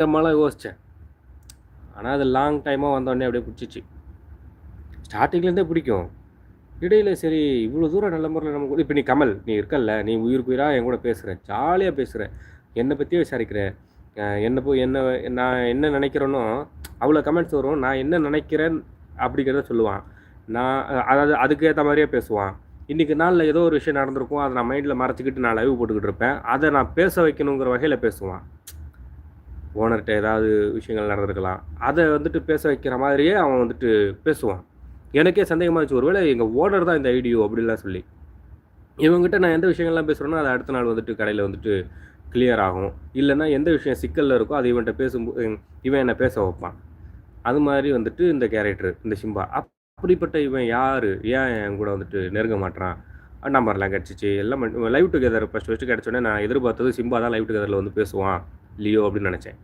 பயங்கரமாலாம் யோசிச்சேன். ஆனா, அது லாங் டைமா வந்தோனே அப்படியே புடிச்சிச்சு. ஸ்டார்ட்டிங்லேருந்தே பிடிக்கும். இடையில சரி இவ்வளோ தூரம் நல்ல முறையில நம்ம கூட இப்ப நீ கமல், நீ இருக்கல்ல, நீ உயிருக்கு உயிரா என் கூட பேசுற. ஜாலியா பேசுற. என்ன பத்தியே விசாரிக்கிற. என்ன போய் என்ன நான் என்ன நினைக்கிறேனோ, அவ்வளோ கமெண்ட்ஸ் வரும். நான் என்ன நினைக்கிறேன் அப்படிங்கிறத சொல்லுவான். நான் அதாவது அதுக்கு ஏத்த மாரியே பேசுவான். இன்னைக்கு நாள்ல ஏதோ ஒரு விஷயம் நடந்திருக்கும். அத நான் மைண்ட்ல மறைச்சுக்கிட்டு நான் லைவ் போட்டுக்கிட்டு இருப்பேன். அத நான் பேச வைக்கணுங்கிற வகையில பேசுவான். ஓனர்ட்ட ஏதாவது விஷயங்கள் நடந்திருக்கலாம். அத வந்துட்டு பேச வைக்கிற மாதிரியே அவன் வந்துட்டு பேசுவான். எனக்கே சந்தேகமா இருந்துச்சு. ஒருவேளை எங்க ஓனர் தான் இந்த ஐடியோ அப்படின்லாம் சொல்லி. இவன்கிட்ட நான் எந்த விஷயங்கள்லாம் பேசுறேனோ, அது அடுத்த நாள் வந்துட்டு கடையில வந்துட்டு கிளியர் ஆகும். இல்லன்னா எந்த விஷயம் சிக்கல்ல இருக்கோ, அது இவன்ட்ட இவன் என்ன பேச வைப்பான். அது மாரி வந்துட்டு இந்த கேரக்டர், இந்த சிம்பா. அப்படிப்பட்ட இவன் யாரு? ஏன் என் கூட வந்துட்டு நெருங்க மாட்றான்? நம்பர்லாம் கிடைச்சுச்சு. எல்லாம் லைவ் டுகெதர் ஃபர்ஸ்ட் கிடைச்சோனே நான் எதிர்பார்த்தது சிம்பா தான் லைவ் டுகெதர்ல வந்து பேசுவான். லியோ அப்படின்னு நெனச்சேன்.